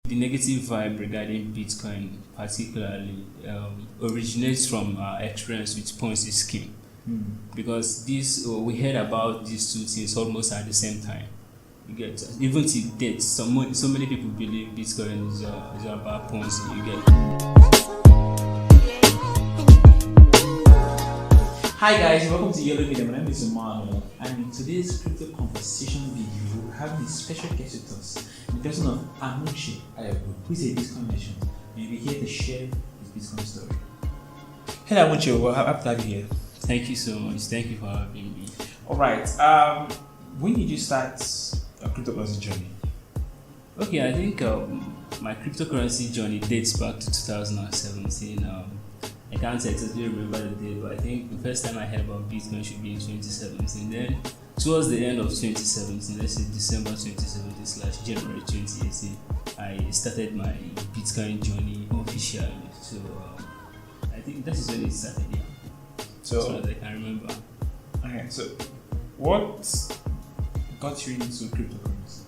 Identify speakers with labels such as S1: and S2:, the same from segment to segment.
S1: The negative vibe regarding Bitcoin, particularly, originates from our experience with Ponzi scheme. Because this we heard about these two things almost at the same time. You get even to date, so many people believe Bitcoin is about Ponzi. You get.
S2: Hi guys, welcome to Yellow Media. My name is Emmanuel, and in today's crypto conversation video, we have this special guest with us, the person of Amuche Ayabu, who is a Bitcoin merchant, and he'll be here to share his Bitcoin story. Hello Amuche, well, happy to have you here.
S1: Thank you so much. Thank you for having me.
S2: Alright, when did you start a cryptocurrency journey?
S1: Okay, I think my cryptocurrency journey dates back to 2017. I can't exactly remember the date, but I think the first time I heard about Bitcoin should be in 2017. Then, towards the end of 2017, let's say December 2017 / January 2018, I started my Bitcoin journey officially. So, I think that is when it started. Yeah. So, as far as I can remember.
S2: Okay, so what got you into cryptocurrency?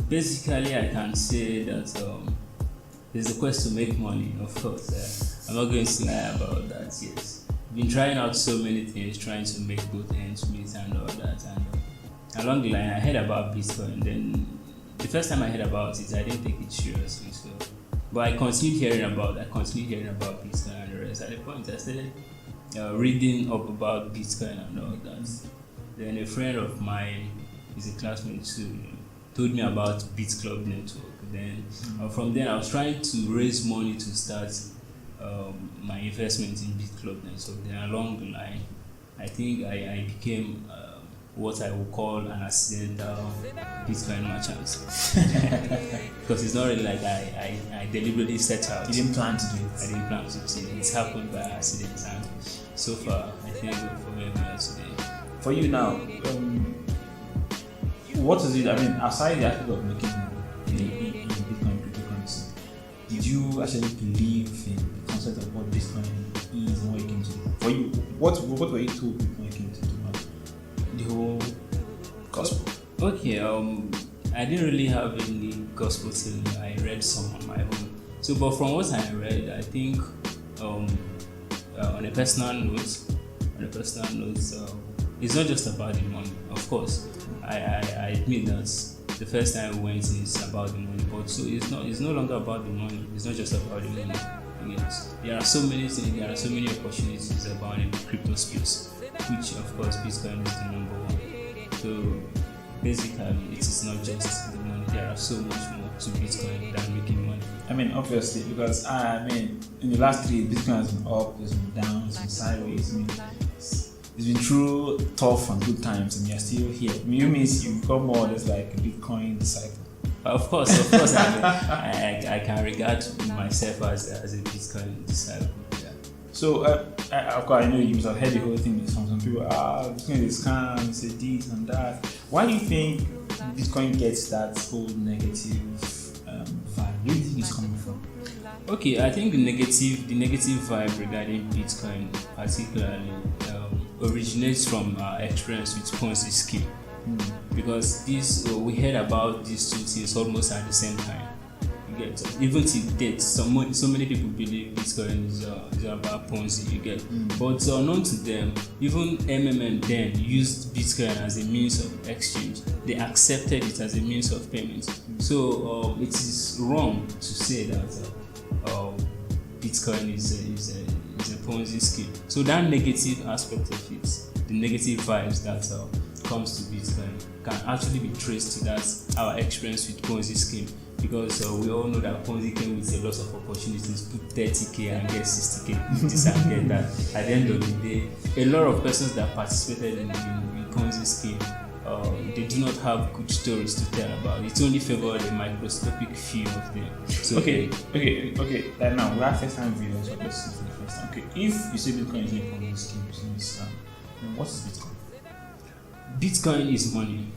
S1: Basically, I can say that there's a quest to make money, of course. I'm not going to lie about that, yes. I've been trying out so many things, trying to make both ends meet and all that. And along the line, I heard about Bitcoin. Then the first time I heard about it, I didn't take it seriously. So, but I continued hearing about Bitcoin and the rest. At the point, I started reading up about Bitcoin and all that. Then a friend of mine, he's a classmate too, told me about BitClub Network. Then from then I was trying to raise money to start my investment in BitClub Network. Then along the line, I think I became what I would call an accidental Bitcoin merchant. Because it's not really like I deliberately set out.
S2: You didn't plan to do it?
S1: I didn't plan to do it. It's happened by accident, and so far I think we're for where we are today.
S2: For you now, what is it? I mean, aside the aspect of making money in Bitcoin cryptocurrency, did you actually believe in the concept of what Bitcoin is and what it came to do? For you, what were you told before you came to do the whole gospel?
S1: Okay, I didn't really have any gospel till I read some on my own. So, but from what I read, I think on a personal note, it's not just about the money. Of course, I admit that the first time we went in, it's about the money, but so it's no longer about the money. It's not just about the money. Yes, there are so many things. There are so many opportunities about in the crypto space, which of course Bitcoin is the number one. So basically, it is not just the money. There are so much more to Bitcoin than making money.
S2: I mean, obviously, because in the last 3 years, Bitcoin has been up, it's been down, it's been sideways. I mean, it's been through tough and good times, and you're still here. You means you've become more or less like a Bitcoin disciple.
S1: Of course, I can regard myself as a Bitcoin disciple. Yeah.
S2: So, of course, I know you must have heard the whole thing from some people. Bitcoin is a scam, it's a this and that. Why do you think Bitcoin gets that whole negative vibe? Where do you think it's coming from?
S1: Okay, I think the negative vibe regarding Bitcoin, particularly, originates from our experience with Ponzi scheme. Because we heard about these two things almost at the same time. You get even to date, so many people believe Bitcoin is about Ponzi. You get, but unknown to them, even MMM then used Bitcoin as a means of exchange. They accepted it as a means of payment. So it is wrong to say that Bitcoin is a Ponzi scheme. So that negative aspect of it, the negative vibes that comes to Bitcoin, can actually be traced to that our experience with Ponzi scheme. Because we all know that Ponzi came with a lot of opportunities. Put 30k and get 60k. This and get that. At the end of the day, a lot of persons that participated in Ponzi scheme, they do not have good stories to tell about. It only favored a microscopic few of them. So
S2: okay. Like now, we have first-time viewers of this for the first time. Okay, if you say Bitcoin is a Ponzi scheme, then what is Bitcoin?
S1: Bitcoin is money.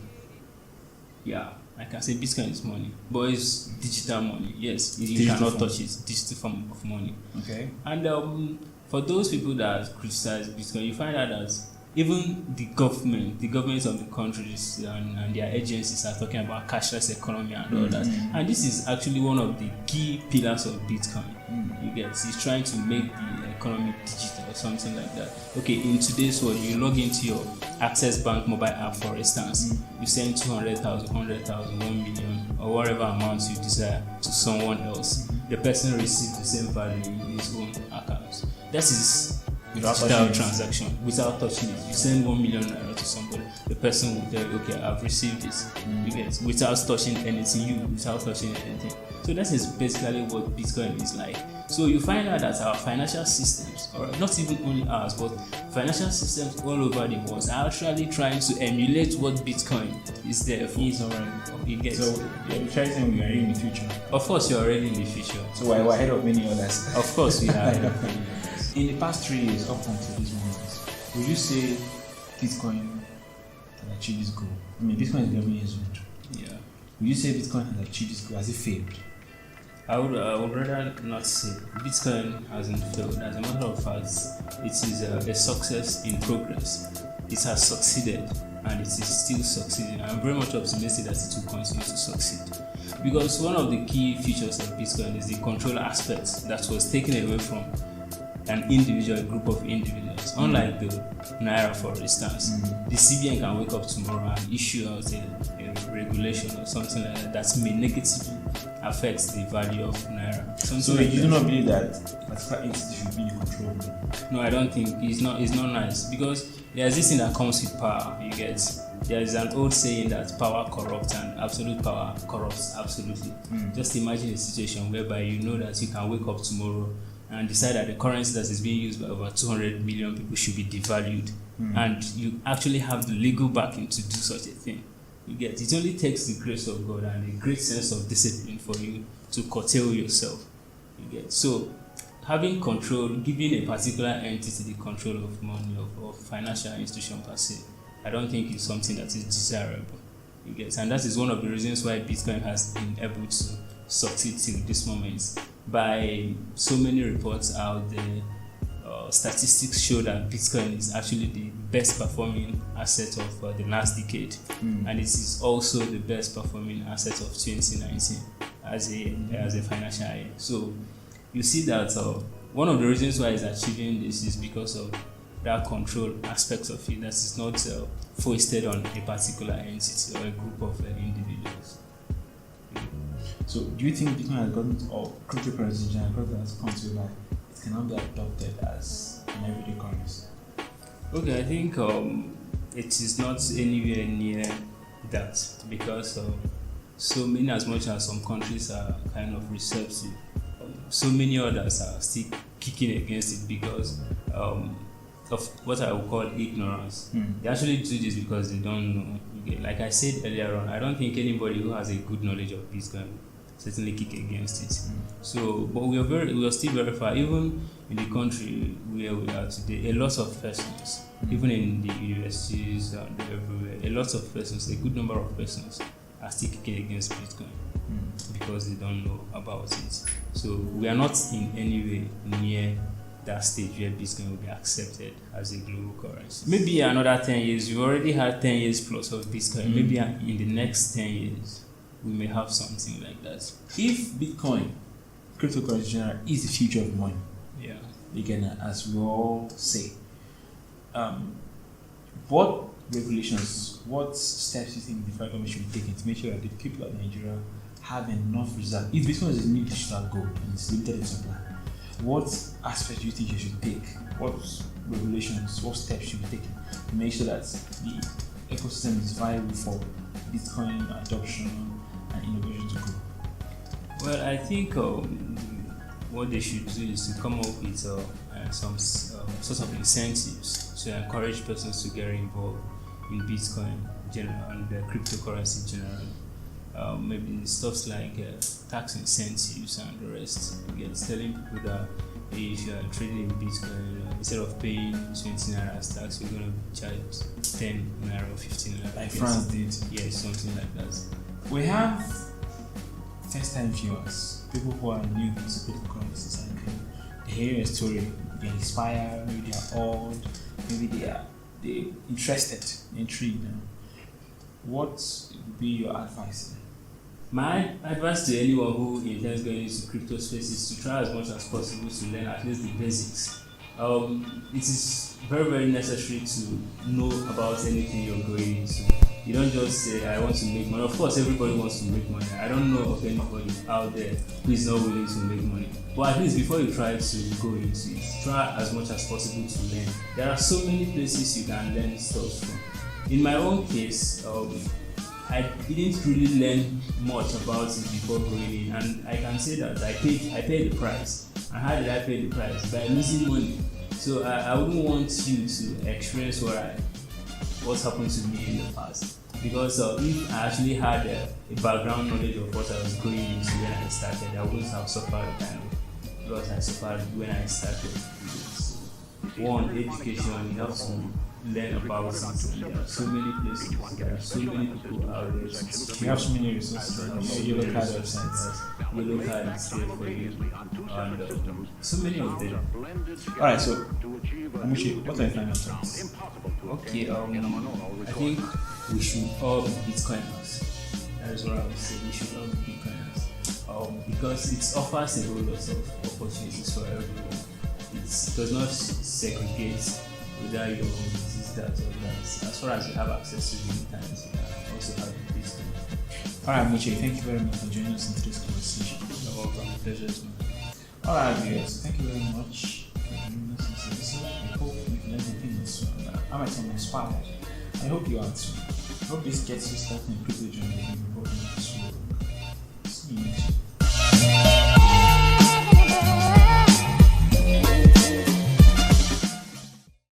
S1: Yeah, I can say Bitcoin is money, but it's digital money. Yes, you cannot touch it. Digital form of money.
S2: Okay.
S1: And for those people that criticize Bitcoin, you find out that even the governments of the countries and their agencies are talking about cashless economy and all that. And this is actually one of the key pillars of Bitcoin. You get, it's trying to make the economy digital or something like that. Okay, in today's world, you log into your Access Bank mobile app, for instance, you send 200,000, 100,000, 1 million, or whatever amount you desire to someone else. The person receives the same value in his own account. That is digital transaction without touching it. You send 1 million naira to somebody, the person will tell you, okay, I've received this. You get, without touching anything, without touching anything. So that is basically what Bitcoin is like. So you find out that our financial systems, or not even only ours, but financial systems all over the world are actually trying to emulate what Bitcoin is there for.
S2: Is already.
S1: You get.
S2: So you're trying to say we are in the future.
S1: Of course, you're already in the future.
S2: So we're ahead of many others.
S1: Of course, we are ahead of many others.
S2: In the past 3 years, up until this moment, would you say Bitcoin has achieved its goal? I mean, Bitcoin is 11 years old.
S1: Yeah.
S2: Would you say Bitcoin has achieved its goal? Has it failed?
S1: I would rather not say Bitcoin hasn't failed. As a matter of fact, it is a success in progress. It has succeeded and it is still succeeding. I'm very much optimistic that it will continue to succeed. Because one of the key features of Bitcoin is the control aspect that was taken away from an individual, a group of individuals. Unlike the Naira, for instance, the CBN can wake up tomorrow and issue out a regulation or something like that that may negatively affect the value of Naira.
S2: So like you do not believe that particular entity should be in control of it?
S1: No, I don't think it's not nice, because there's this thing that comes with power. You get, there is an old saying that power corrupts and absolute power corrupts absolutely. Just imagine a situation whereby you know that you can wake up tomorrow and decide that the currency that is being used by over 200 million people should be devalued, and you actually have the legal backing to do such a thing. You get, it only takes the grace of God and a great sense of discipline for you to curtail yourself. You get, so having control, giving a particular entity the control of money, of financial institution per se, I don't think is something that is desirable. You get, and that is one of the reasons why Bitcoin has been able to succeed till this moment. By so many reports out there, statistics show that Bitcoin is actually the best performing asset of the last decade, and it is also the best performing asset of 2019 as a financial year. So you see that one of the reasons why it's achieving this is because of that control aspect of it that is not foisted on a particular entity or a group of individuals.
S2: So do you think Bitcoin has gotten, or cryptocurrency in general, has come to like it cannot be adopted as an everyday currency?
S1: Okay, I think it is not anywhere near that, because so many, as much as some countries are kind of receptive, so many others are still kicking against it because of what I would call ignorance. They actually do this because they don't know. Like I said earlier on, I don't think anybody who has a good knowledge of Bitcoin certainly kick against it. So, but we are still very far. Even in the country where we are today, a lot of persons, even in the universities and everywhere, a lot of persons, a good number of persons, are still kicking against Bitcoin because they don't know about it. So we are not in any way near that stage where Bitcoin will be accepted as a global currency. Maybe another 10 years, we've already had 10 years plus of Bitcoin. Maybe in the next 10 years, we may have something like that.
S2: If Bitcoin, cryptocurrency in general, is the future of money, again, as we all say, what regulations, what steps do you think the federal government should be taking to make sure that the people of Nigeria have enough reserve? If Bitcoin is a new digital gold and it's limited in supply, what aspects do you think you should take? What regulations, what steps should be taken to make sure that the ecosystem is viable for Bitcoin adoption and innovation to grow?
S1: Well, I think what they should do is to come up with some sort of incentives to encourage persons to get involved in Bitcoin general and cryptocurrency generally. Maybe stuff like tax incentives and the rest. It's telling people that if you are trading in Bitcoin, instead of paying 20 naira as tax, you're going to charge 10 naira or 15 naira.
S2: Like France did.
S1: Yes, something like that.
S2: We have first-time viewers, people who are new to cryptocurrencies, and they hear a story, they inspire, maybe they are old, maybe they they interested, intrigued. What would be your advice?
S1: My advice to anyone who intends going into crypto space is to try as much as possible to learn at least the basics. It is very, very necessary to know about anything you're going into. You don't just say, I want to make money. Of course, everybody wants to make money. I don't know of anybody out there who is not willing to make money. But at least before you try to go into it, try as much as possible to learn. There are so many places you can learn stuff from. In my own case, I didn't really learn much about it before going in, and I can say that I paid the price. And how did I pay the price? By losing money. So I wouldn't want you to experience what's happened to me in the past. Because if I actually had a background knowledge of what I was going into when I started, I wouldn't have suffered the kind of loss I suffered when I started. One, education, you have to learn about something. There are so many places, there are so many people out there.
S2: You have so many resources. You look at websites.
S1: You look at it there for you. And so many of them.
S2: Alright, so Amuchi, what are your final thoughts?
S1: Okay, I think we should all be Bitcoiners. That is what I would say. We should all be Bitcoiners. Because it offers a whole lot of opportunities for everyone. It does not segregate whether you're this, that, or that. As far as you have access to the internet, you can also have Bitcoin.
S2: Alright, Amuchi, thank you very much for joining us in today's conversation.
S1: You're welcome. The pleasure is mine.
S2: Alright, viewers, thank you very much for joining us in this episode. I hope you learned things. I might sound inspired. I hope you are too. I hope this gets you started in crypto journey.